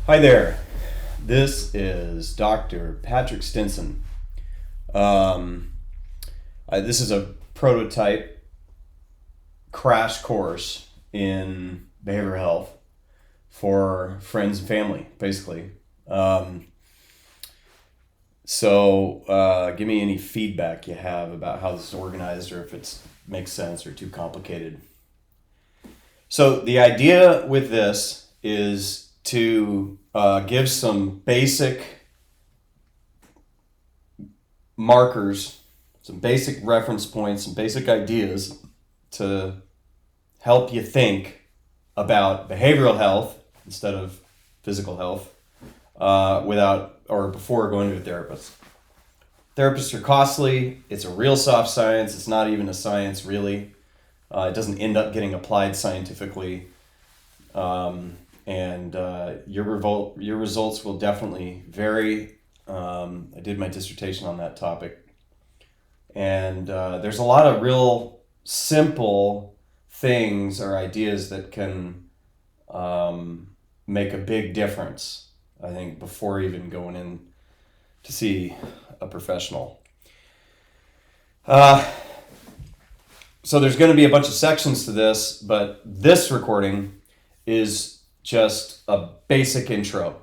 Hi there. This is Dr. Patrick Stinson. This is a prototype crash course in behavioral health for friends and family, basically. So give me any feedback you have about how this is organized, or if it makes sense or too complicated. So the idea with this is to give some basic markers, some basic reference points, some basic ideas to help you think about behavioral health instead of physical health before going to a therapist. Therapists are costly. It's a real soft science. It's not even a science, really. It doesn't end up getting applied scientifically. And your results will definitely vary. I did my dissertation on that topic. And there's a lot of real simple things or ideas that can make a big difference, I think, before even going in to see a professional. So there's going to be a bunch of sections to this, but this recording is just a basic intro.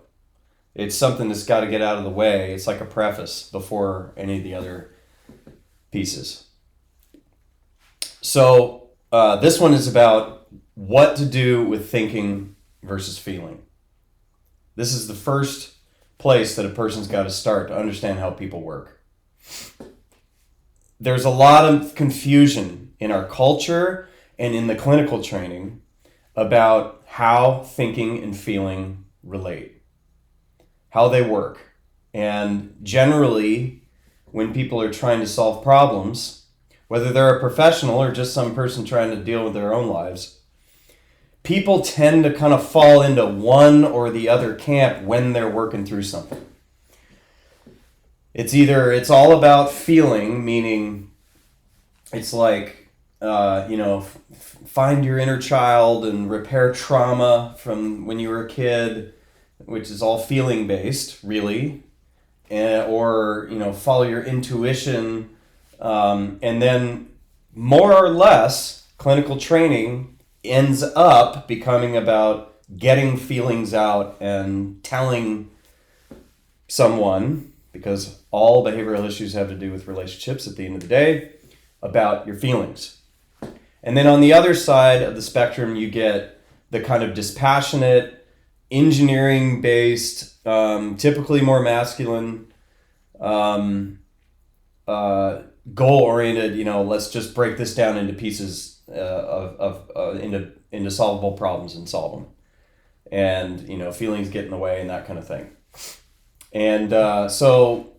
It's something that's got to get out of the way. It's like a preface before any of the other pieces. So this one is about what to do with thinking versus feeling. This is the first place that a person's got to start to understand how people work. There's a lot of confusion in our culture and in the clinical training about how thinking and feeling relate, how they work. And generally, when people are trying to solve problems, whether they're a professional or just some person trying to deal with their own lives, people tend to kind of fall into one or the other camp when they're working through something. It's all about feeling, meaning it's like, find your inner child and repair trauma from when you were a kid, which is all feeling based, really, or follow your intuition, and then more or less clinical training ends up becoming about getting feelings out and telling someone, because all behavioral issues have to do with relationships at the end of the day, about your feelings. And then on the other side of the spectrum, you get the kind of dispassionate, engineering-based, typically more masculine, goal-oriented. Let's just break this down into pieces into solvable problems and solve them. And feelings get in the way and that kind of thing. And so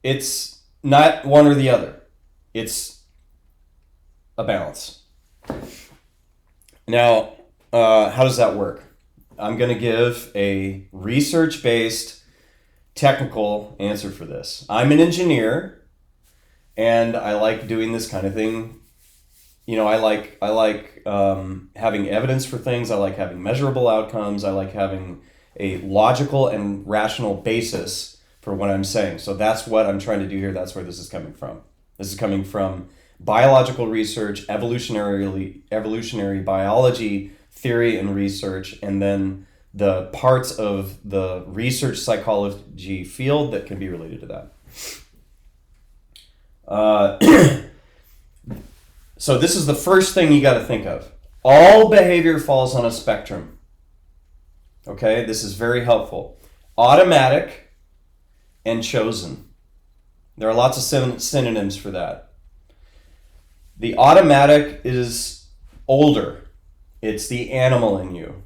it's not one or the other. It's a balance. Now, how does that work? I'm going to give a research-based technical answer for this. I'm an engineer, and I like doing this kind of thing. I like having evidence for things. I like having measurable outcomes. I like having a logical and rational basis for what I'm saying. So that's what I'm trying to do here. That's where this is coming from. This is coming from biological research, evolutionary biology theory and research, and then the parts of the research psychology field that can be related to that. So this is the first thing you got to think of. All behavior falls on a spectrum. Okay, this is very helpful. Automatic and chosen. There are lots of synonyms for that. The automatic is older. It's the animal in you.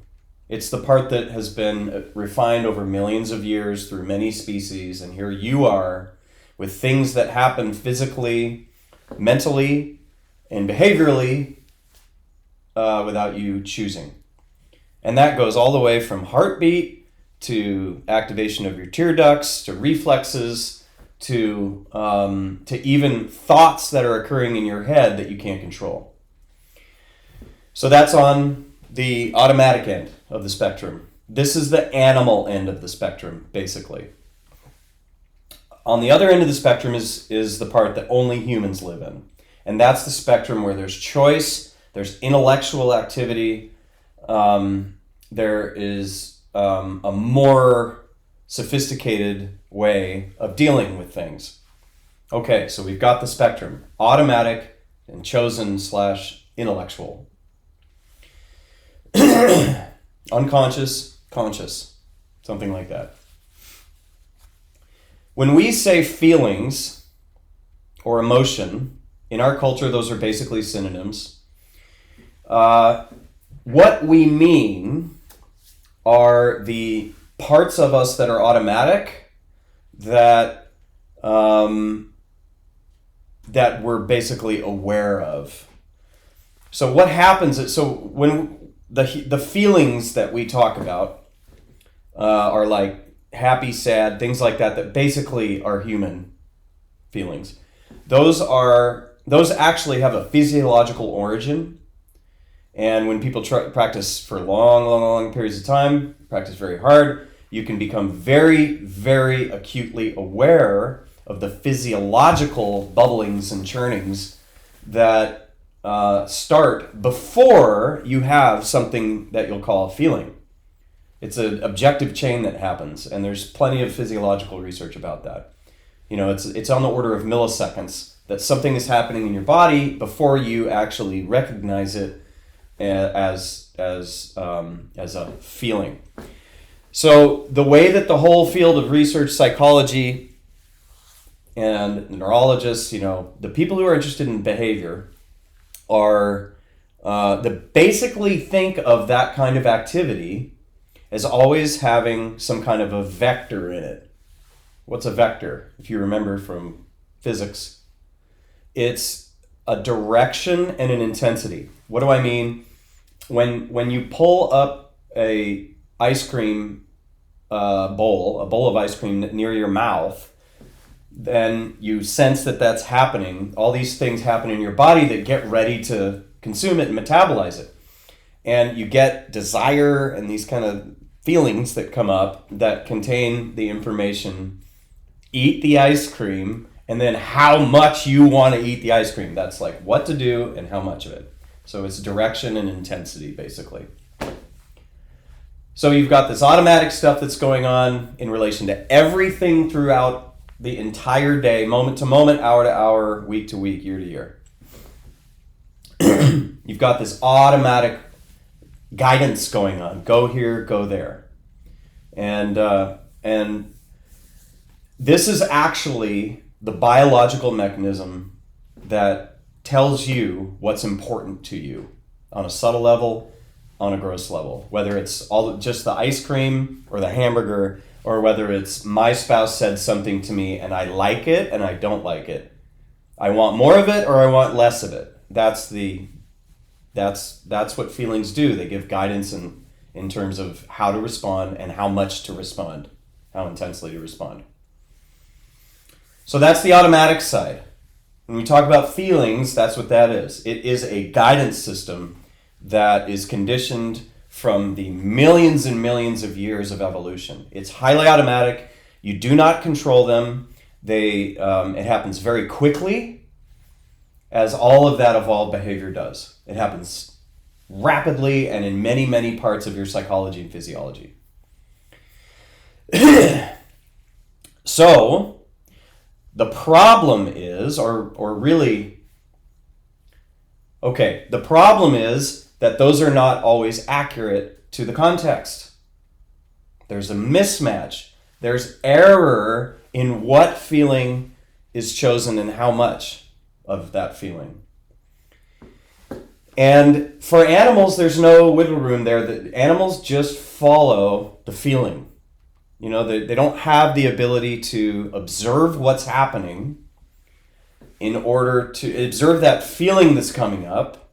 It's the part that has been refined over millions of years through many species, and here you are with things that happen physically, mentally, and behaviorally without you choosing. And that goes all the way from heartbeat to activation of your tear ducts to reflexes to even thoughts that are occurring in your head that you can't control. So that's on the automatic end of the spectrum. This is the animal end of the spectrum, basically. On the other end of the spectrum is the part that only humans live in. And that's the spectrum where there's choice, there's intellectual activity, there is a more sophisticated way of dealing with things. Okay, so we've got the spectrum, automatic and chosen / intellectual. Unconscious, conscious, something like that. When we say feelings or emotion, in our culture, those are basically synonyms. What we mean are the parts of us that are automatic, that we're basically aware of. So what happens is, when the feelings that we talk about are like happy, sad, things like that basically are human feelings. Those actually have a physiological origin. And when people practice for long periods of time, practice very hard, you can become very, very acutely aware of the physiological bubblings and churnings that start before you have something that you'll call a feeling. It's an objective chain that happens, and there's plenty of physiological research about that. It's on the order of milliseconds that something is happening in your body before you actually recognize it as a feeling. So the way that the whole field of research, psychology, and neurologists, the people who are interested in behavior are basically think of that kind of activity as always having some kind of a vector in it. What's a vector? If you remember from physics, it's a direction and an intensity. What do I mean? When you pull up a ice cream bowl, a bowl of ice cream near your mouth, then you sense that that's happening. All these things happen in your body that get ready to consume it and metabolize it. And you get desire and these kind of feelings that come up that contain the information, eat the ice cream, and then how much you want to eat the ice cream. That's like what to do and how much of it. So it's direction and intensity, basically. So you've got this automatic stuff that's going on in relation to everything throughout the entire day, moment to moment, hour to hour, week to week, year to year. You've got this automatic guidance going on. Go here, go there. And this is actually the biological mechanism that tells you what's important to you on a subtle level, on a gross level, whether it's just the ice cream or the hamburger, or whether it's my spouse said something to me and I like it and I don't like it. I want more of it or I want less of it. That's what feelings do. They give guidance in terms of how to respond and how much to respond, how intensely to respond. So that's the automatic side. When we talk about feelings, that's what that is. It is a guidance system that is conditioned from the millions and millions of years of evolution. It's highly automatic. You do not control them. It happens very quickly, as all of that evolved behavior does. It happens rapidly and in many, many parts of your psychology and physiology. So, the problem is, the problem is that those are not always accurate to the context. There's a mismatch. There's error in what feeling is chosen and how much of that feeling. And for animals, there's no wiggle room there. The animals just follow the feeling. They don't have the ability to observe what's happening in order to observe that feeling that's coming up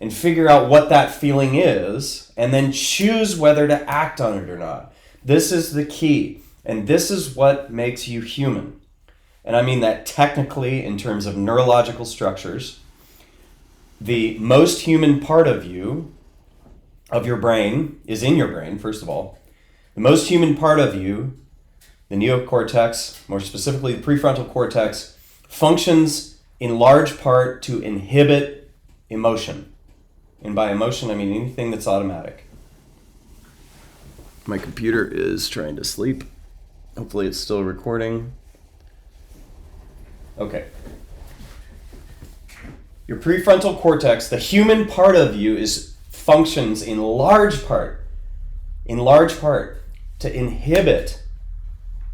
and figure out what that feeling is, and then choose whether to act on it or not. This is the key, and this is what makes you human. And I mean that technically in terms of neurological structures. The most human part of you, of your brain, is in your brain, first of all, The most human part of you, the neocortex, more specifically the prefrontal cortex, functions in large part to inhibit emotion. And by emotion, I mean anything that's automatic. My computer is trying to sleep. Hopefully it's still recording. Okay. Your prefrontal cortex, the human part of you, functions in large part to inhibit,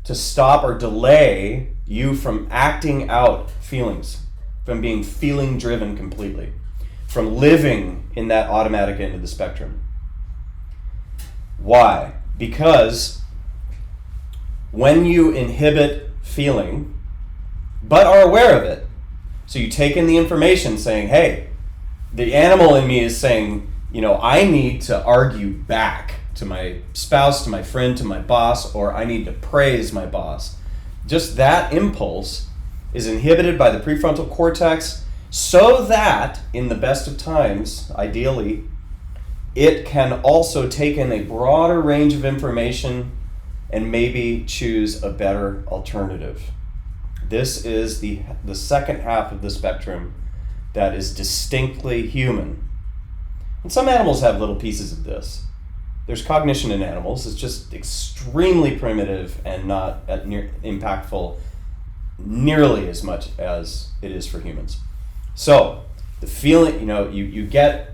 to stop or delay you from acting out feelings, from being feeling driven completely, from living in that automatic end of the spectrum. Why? Because when you inhibit feeling, but are aware of it, so you take in the information saying, hey, the animal in me is saying, I need to argue back to my spouse, to my friend, to my boss, or I need to praise my boss. Just that impulse is inhibited by the prefrontal cortex so that, in the best of times, ideally, it can also take in a broader range of information and maybe choose a better alternative. This is the second half of the spectrum that is distinctly human. And some animals have little pieces of this. There's cognition in animals. It's just extremely primitive and not impactful nearly as much as it is for humans. So the feeling, you get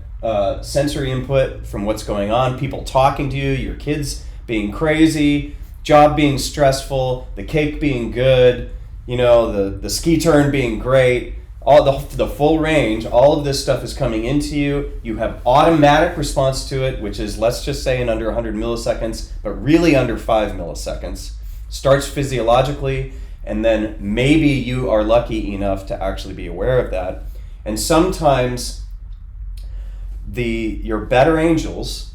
sensory input from what's going on, people talking to you, your kids being crazy, job being stressful, the cake being good, the ski turn being great, all the full range, all of this stuff is coming into you. You have automatic response to it, which is, let's just say, in under 100 milliseconds, but really under 5 milliseconds. Starts physiologically, and then maybe you are lucky enough to actually be aware of that. And sometimes your better angels,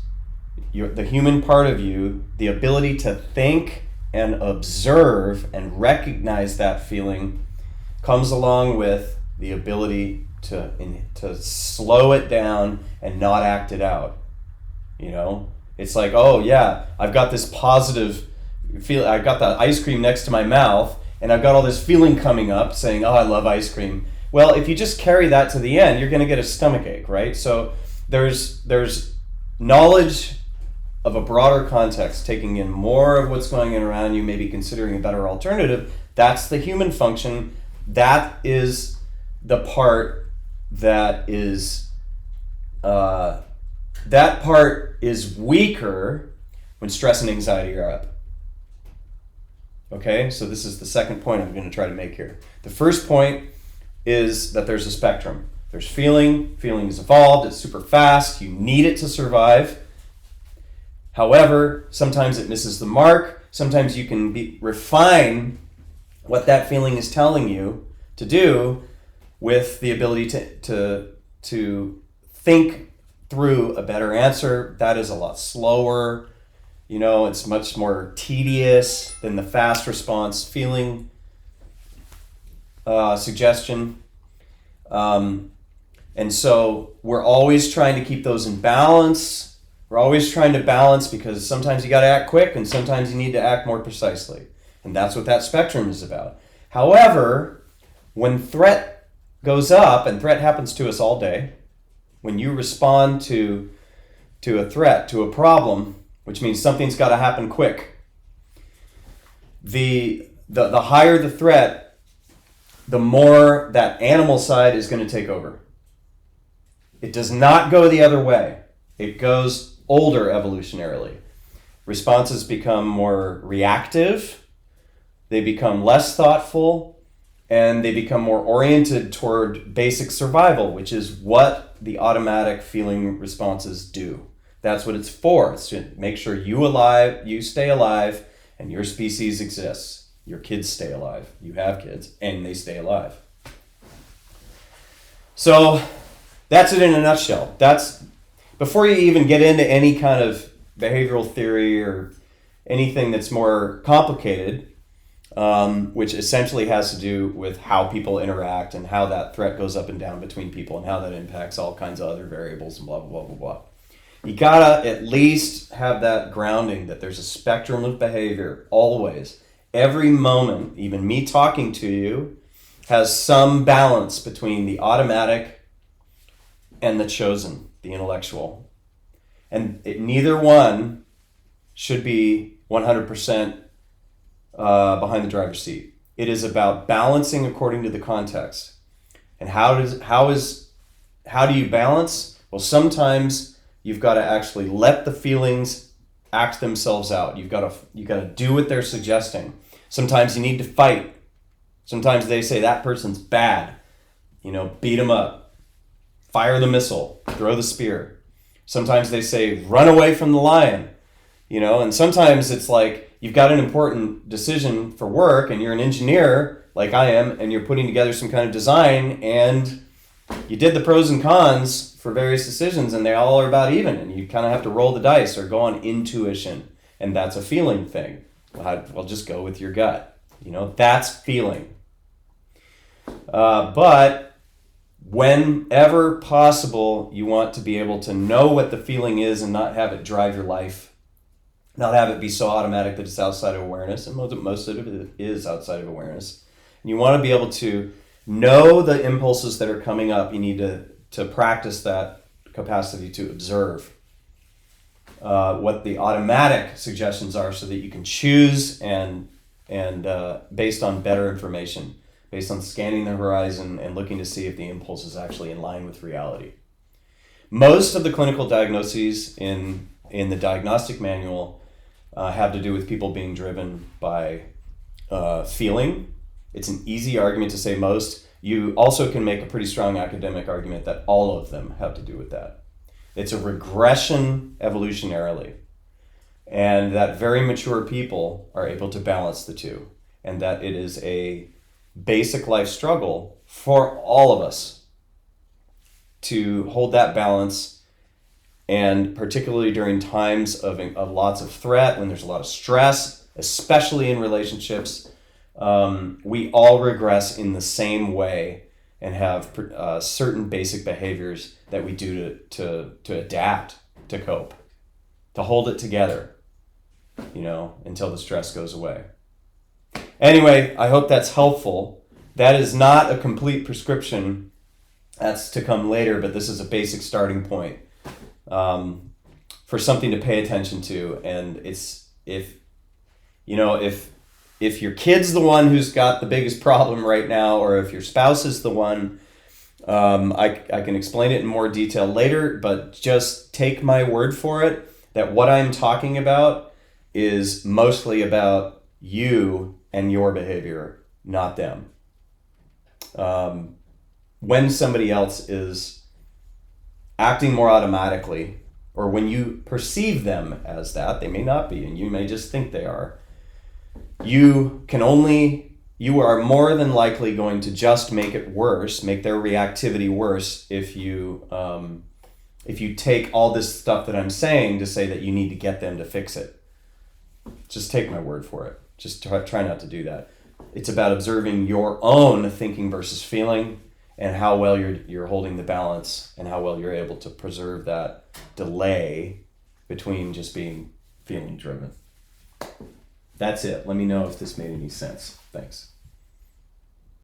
the human part of you, the ability to think and observe and recognize that feeling, comes along with the ability to slow it down and not act it out. It's like, oh yeah, I've got this positive feel. I've got the ice cream next to my mouth, and I've got all this feeling coming up saying, oh, I love ice cream. Well, if you just carry that to the end, you're going to get a stomach ache, right? So there's knowledge of a broader context, taking in more of what's going on around you, maybe considering a better alternative. That's the human function. That is the part that is weaker when stress and anxiety are up. Okay, so this is the second point I'm going to try to make here. The first point is that there's a spectrum. There's feeling is evolved, it's super fast, you need it to survive. However, sometimes it misses the mark. Sometimes you can refine what that feeling is telling you to do with the ability to think through a better answer. That is a lot slower. It's much more tedious than the fast response feeling suggestion. And so we're always trying to keep those in balance. We're always trying to balance, because sometimes you got to act quick and sometimes you need to act more precisely. And that's what that spectrum is about. However, when threat goes up, and threat happens to us all day, when you respond to a threat, to a problem, which means something's got to happen quick, the higher the threat, the more that animal side is going to take over. It does not go the other way. It goes older evolutionarily. Responses become more reactive, they become less thoughtful, and they become more oriented toward basic survival, which is what the automatic feeling responses do. That's what it's for. It's to make sure you stay alive, and your species exists. Your kids stay alive. You have kids, and they stay alive. So that's it in a nutshell. That's before you even get into any kind of behavioral theory or anything that's more complicated, which essentially has to do with how people interact and how that threat goes up and down between people and how that impacts all kinds of other variables and blah, blah, blah, blah, blah. You gotta at least have that grounding that there's a spectrum of behavior always. Every moment, even me talking to you, has some balance between the automatic and the chosen, the intellectual. And neither one should be 100% behind the driver's seat. It is about balancing according to the context. And how do you balance? Well, sometimes you've got to actually let the feelings act themselves out. You got to do what they're suggesting. Sometimes you need to fight. Sometimes they say that person's bad. Beat them up. Fire the missile. Throw the spear. Sometimes they say run away from the lion. And sometimes it's like you've got an important decision for work and you're an engineer like I am and you're putting together some kind of design and you did the pros and cons for various decisions and they all are about even and you kind of have to roll the dice or go on intuition, and that's a feeling thing. Well, just go with your gut. That's feeling. But whenever possible, you want to be able to know what the feeling is and not have it drive your life, not have it be so automatic that it's outside of awareness, and most of it is outside of awareness. And you want to be able to know the impulses that are coming up. You need to practice that capacity to observe what the automatic suggestions are so that you can choose and based on better information, based on scanning the horizon and looking to see if the impulse is actually in line with reality. Most of the clinical diagnoses in the diagnostic manual have to do with people being driven by feeling. It's an easy argument to say most. You also can make a pretty strong academic argument that all of them have to do with that. It's a regression evolutionarily, and that very mature people are able to balance the two, and that it is a basic life struggle for all of us to hold that balance, and particularly during times of lots of threat, when there's a lot of stress, especially in relationships. We all regress in the same way and have certain basic behaviors that we do to adapt, to cope, to hold it together, until the stress goes away. Anyway, I hope that's helpful. That is not a complete prescription. That's to come later, but this is a basic starting point for something to pay attention to. And it's if your kid's the one who's got the biggest problem right now, or if your spouse is the one, I can explain it in more detail later, but just take my word for it that what I'm talking about is mostly about you and your behavior, not them. When somebody else is acting more automatically, or when you perceive them as that, they may not be, and you may just think they are, you are more than likely going to just make it worse, make their reactivity worse if you take all this stuff that I'm saying to say that you need to get them to fix it. Just take my word for it. Just try not to do that. It's about observing your own thinking versus feeling, and how well you're holding the balance, and how well you're able to preserve that delay between just being feeling driven. That's it. Let me know if this made any sense. Thanks.